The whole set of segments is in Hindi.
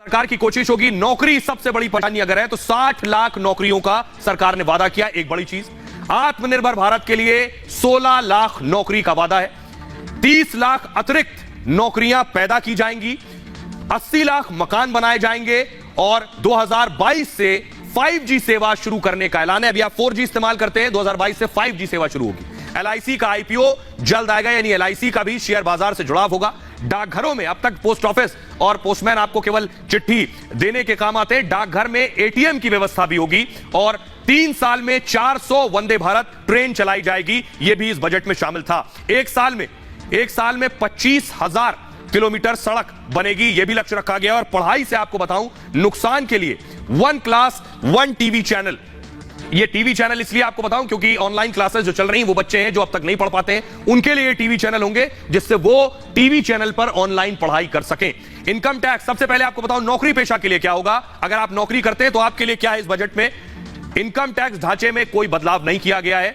सरकार की कोशिश होगी। नौकरी सबसे बड़ी परेशानी अगर है तो 60 लाख नौकरियों का सरकार ने वादा किया। एक बड़ी चीज, आत्मनिर्भर भारत के लिए 16 लाख नौकरी का वादा है। 30 लाख अतिरिक्त नौकरियां पैदा की जाएंगी, 80 लाख मकान बनाए जाएंगे और 2022 से 5G सेवा शुरू करने का ऐलान है। अभी आप 4G इस्तेमाल करते हैं, 2022 से 5G सेवा शुरू होगी। LIC का IPO जल्द आएगा, यानी LIC का भी शेयर बाजार से जुड़ाव होगा। डाकघरों में अब तक पोस्ट ऑफिस और पोस्टमैन आपको केवल चिट्ठी देने के काम आते हैं, डाकघर में ATM की व्यवस्था भी होगी और 3 साल में 400 वंदे भारत ट्रेन चलाई जाएगी। यह भी इस बजट में शामिल था। एक साल में 25,000 किलोमीटर सड़क बनेगी, यह भी लक्ष्य रखा गया। और पढ़ाई से आपको बताऊं, नुकसान के लिए 1 क्लास 1 टीवी चैनल। ये टीवी चैनल इसलिए आपको बताऊं क्योंकि ऑनलाइन क्लासेस जो चल रही हैं, वो बच्चे हैं जो अब तक नहीं पढ़ पाते हैं, उनके लिए ये टीवी चैनल होंगे जिससे वो टीवी चैनल पर ऑनलाइन पढ़ाई कर सकें। इनकम टैक्स, सबसे पहले आपको बताऊं नौकरी पेशा के लिए क्या होगा। अगर आप नौकरी करते हैं तो आपके लिए क्या है इस बजट में। इनकम टैक्स ढांचे में कोई बदलाव नहीं किया गया है।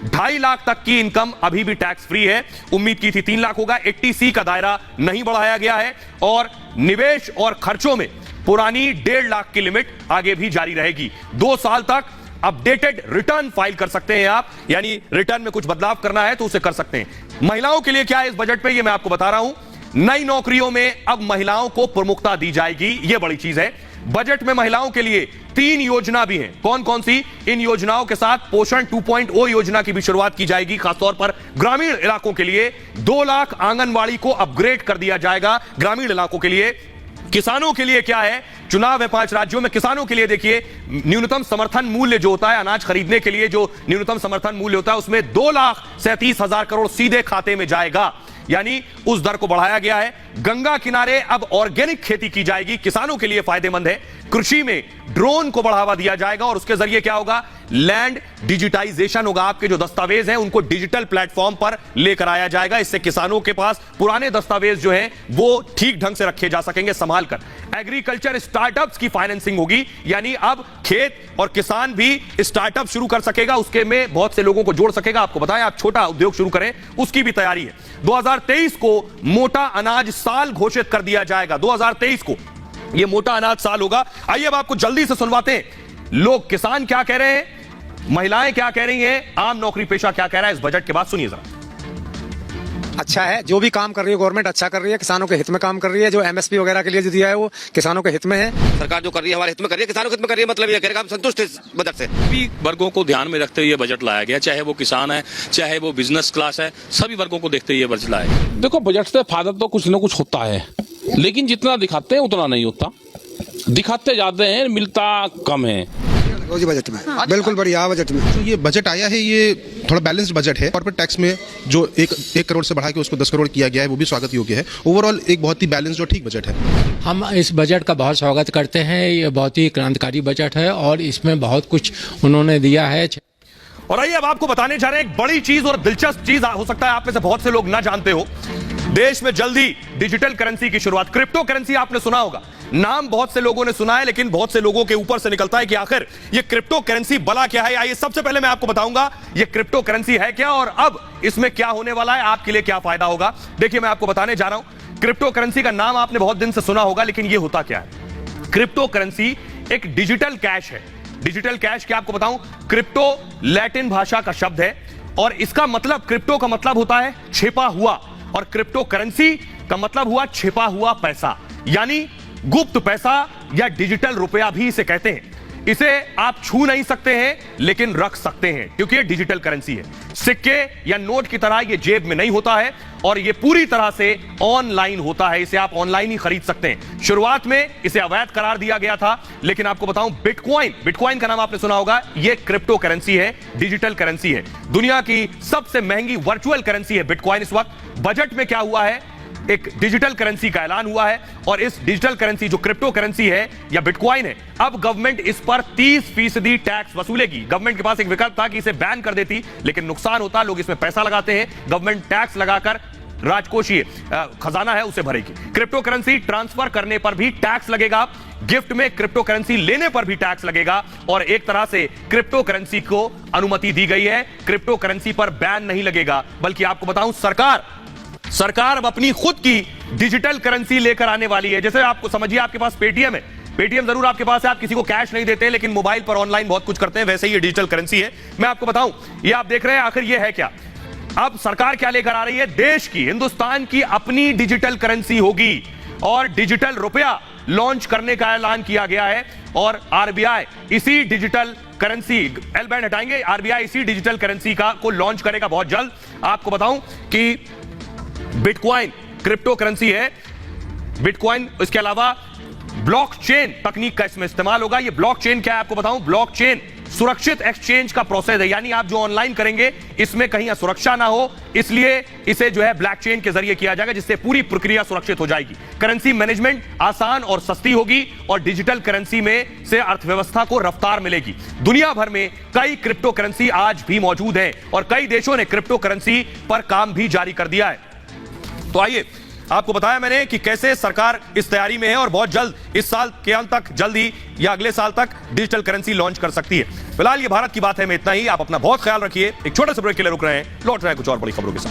2.5 लाख तक की इनकम अभी भी टैक्स फ्री है। उम्मीद की थी 3 लाख होगा। 80C का दायरा नहीं बढ़ाया गया है और निवेश और खर्चों में पुरानी 1.5 लाख की लिमिट आगे भी जारी रहेगी। 2 साल तक अपडेटेड रिटर्न फाइल कर सकते हैं आप, यानी रिटर्न में कुछ बदलाव करना है तो उसे कर सकते हैं। महिलाओं के लिए क्या है इस बजट पे, ये मैं आपको बता रहा हूं। नई नौकरियों में अब महिलाओं को प्रमुखता दी जाएगी, यह बड़ी चीज है। बजट में महिलाओं के लिए 3 योजना भी हैं। कौन कौन सी? इन योजनाओं के साथ पोषण 2.0 योजना की भी शुरुआत की जाएगी। खासतौर पर ग्रामीण इलाकों के लिए 2 लाख आंगनवाड़ी को अपग्रेड कर दिया जाएगा ग्रामीण इलाकों के लिए। किसानों के लिए क्या है? चुनाव है 5 राज्यों में। किसानों के लिए देखिए, न्यूनतम समर्थन मूल्य जो होता है, अनाज खरीदने के लिए जो न्यूनतम समर्थन मूल्य होता है, उसमें 2,37,000 करोड़ सीधे खाते में जाएगा, यानी उस दर को बढ़ाया गया है। गंगा किनारे अब ऑर्गेनिक खेती की जाएगी, किसानों के लिए फायदेमंद है। कृषि में ड्रोन को बढ़ावा दिया जाएगा और उसके जरिए क्या होगा? लैंड डिजिटाइजेशन होगा। आपके जो दस्तावेज हैं उनको डिजिटल प्लेटफॉर्म पर लेकर आया जाएगा। इससे किसानों के पास पुराने दस्तावेज जो हैं वो ठीक ढंग से रखे जा सकेंगे संभाल कर। एग्रीकल्चर स्टार्टअप्स की फाइनेंसिंग होगी, यानी अब खेत और किसान भी स्टार्टअप शुरू कर सकेगा, उसके में बहुत से लोगों को जोड़ सकेगा। आपको बताएं, आप छोटा उद्योग शुरू करें, उसकी भी तैयारी है। 2023 को मोटा अनाज साल घोषित कर दिया जाएगा। 2023 को यह मोटा अनाज साल होगा। आइए अब आपको जल्दी से सुनवाते हैं, लोग, किसान क्या कह रहे हैं, महिलाएं क्या कह रही हैं, आम नौकरी पेशा क्या कह रहा है। इस बजट के बाद सुनिए जरा। अच्छा है, जो भी काम कर रही है गवर्नमेंट अच्छा कर रही है, किसानों के हित में काम कर रही है। जो MSP वगैरह के लिए जो दिया है वो किसानों के हित में है। सरकार जो कर रही है हमारे हित में कर रही है, किसानों के हित में कर रही है, मतलब ये करेगा हम संतुष्ट हैं इस बजट से। सभी वर्गों को ध्यान में रखते हुए बजट लाया गया, चाहे वो किसान है, चाहे वो बिजनेस क्लास है, सभी वर्गों को देखते हुए बजट लाया गया। देखो, बजट से फायदा तो कुछ न कुछ होता है, लेकिन जितना दिखाते हैं उतना नहीं होता। दिखाते जाते हैं, मिलता कम है। रोजी बजट में बिल्कुल बढ़िया बजट में जो ये बजट आया है ये थोड़ा बैलेंस्ड बजट है। कॉर्पोरेट टैक्स में जो 1 करोड़ से बढ़ा के उसको 10 करोड़ किया गया है, वो भी स्वागत योग्य है। ओवरऑल एक बहुत ही बैलेंस्ड और ठीक बजट है। हम इस बजट का बहुत स्वागत करते हैं। ये बहुत ही क्रांतिकारी बजट है और इसमें बहुत कुछ उन्होंने दिया है। और आइए अब आपको बताने जा रहे हैं एक बड़ी चीज और दिलचस्प चीज, हो सकता है आप में से बहुत से लोग ना जानते हो। देश में जल्दी डिजिटल करेंसी की शुरुआत। क्रिप्टो करेंसी आपने सुना होगा, नाम बहुत से लोगों ने सुना है, लेकिन बहुत से लोगों के ऊपर से निकलता है कि आखिर ये क्रिप्टो करेंसी भला क्या है। आइए सबसे पहले मैं आपको बताऊंगा ये क्रिप्टो करेंसी है क्या और अब इसमें क्या होने वाला है, आपके लिए क्या फायदा होगा। देखिए, मैं आपको बताने जा रहा हूं। क्रिप्टो करेंसी का नाम आपने बहुत दिन से सुना होगा, लेकिन ये होता क्या है? क्रिप्टो करेंसी एक डिजिटल कैश है। डिजिटल कैश क्या आपको बताऊं, क्रिप्टो लैटिन भाषा का शब्द है और इसका मतलब, क्रिप्टो का मतलब होता है छिपा हुआ और क्रिप्टो करेंसी का मतलब हुआ छिपा हुआ पैसा, यानी गुप्त पैसा या डिजिटल रुपया भी इसे कहते हैं। इसे आप छू नहीं सकते हैं लेकिन रख सकते हैं क्योंकि ये डिजिटल करेंसी है। सिक्के या नोट की तरह ये जेब में नहीं होता है और ये पूरी तरह से ऑनलाइन होता है। इसे आप ऑनलाइन ही खरीद सकते हैं। शुरुआत में इसे अवैध करार दिया गया था, लेकिन आपको बताऊं, बिटकॉइन का नाम आपने सुना होगा, ये क्रिप्टो करेंसी है, डिजिटल करेंसी है। दुनिया की सबसे महंगी वर्चुअल करेंसी है बिटकॉइन इस वक्त। बजट में क्या हुआ है? एक डिजिटल करेंसी का ऐलान हुआ है और इस डिजिटल करेंसी जो क्रिप्टो करेंसी है या बिटकॉइन है, अब गवर्नमेंट इस पर 30% टैक्स वसूलेगी। गवर्नमेंट के पास एक विकल्प था कि इसे बैन कर देती, लेकिन नुकसान होता, लोग इसमें पैसा लगाते हैं, गवर्नमेंट टैक्स लगाकर राजकोषीय खजाना है उसे भरेगी। क्रिप्टो करेंसी ट्रांसफर करने पर भी टैक्स लगेगा, गिफ्ट में क्रिप्टो करेंसी लेने पर भी टैक्स लगेगा और एक तरह से क्रिप्टो करेंसी को अनुमति दी गई है। क्रिप्टो करेंसी पर बैन नहीं लगेगा, बल्कि आपको बताऊं, सरकार अब अपनी खुद की डिजिटल करेंसी लेकर आने वाली है। जैसे आपको समझिए, आपके पास पेटीएम है, पेटीएम जरूर आपके पास है, आप किसी को कैश नहीं देते, लेकिन मोबाइल पर ऑनलाइन बहुत कुछ करते हैं, वैसे ही ये डिजिटल करेंसी है। मैं आपको बताऊं, ये आप देख रहे हैं, आखिर ये है क्या? अब सरकार क्या लेकर आ रही है? देश की, हिंदुस्तान की अपनी डिजिटल करेंसी होगी और डिजिटल रुपया लॉन्च करने का ऐलान किया गया है। और आरबीआई इसी डिजिटल करेंसी, एल बैंड हटाएंगे, आरबीआई इसी डिजिटल करेंसी को लॉन्च करेगा बहुत जल्द। आपको बताऊं कि बिटकॉइन क्रिप्टो करेंसी है, बिटकॉइन, इसके अलावा ब्लॉकचेन तकनीक का इसमें इस्तेमाल होगा। ये ब्लॉकचेन क्या है आपको बताऊं, ब्लॉकचेन सुरक्षित एक्सचेंज का प्रोसेस है, यानी आप जो ऑनलाइन करेंगे इसमें कहीं असुरक्षा ना हो, इसलिए इसे जो है ब्लॉकचेन के जरिए किया जाएगा, जिससे पूरी प्रक्रिया सुरक्षित हो जाएगी। करेंसी मैनेजमेंट आसान और सस्ती होगी और डिजिटल करेंसी में से अर्थव्यवस्था को रफ्तार मिलेगी। दुनिया भर में कई क्रिप्टो करेंसी आज भी मौजूद है और कई देशों ने क्रिप्टो करेंसी पर काम भी जारी कर दिया है। तो आइए, आपको बताया मैंने कि कैसे सरकार इस तैयारी में है और बहुत जल्द, इस साल के अंत तक, जल्द ही या अगले साल तक डिजिटल करेंसी लॉन्च कर सकती है। फिलहाल ये भारत की बात है में इतना ही। आप अपना बहुत ख्याल रखिए। एक छोटे से ब्रेक के लिए रुक रहे हैं, लौट रहे हैं कुछ और बड़ी खबरों के साथ।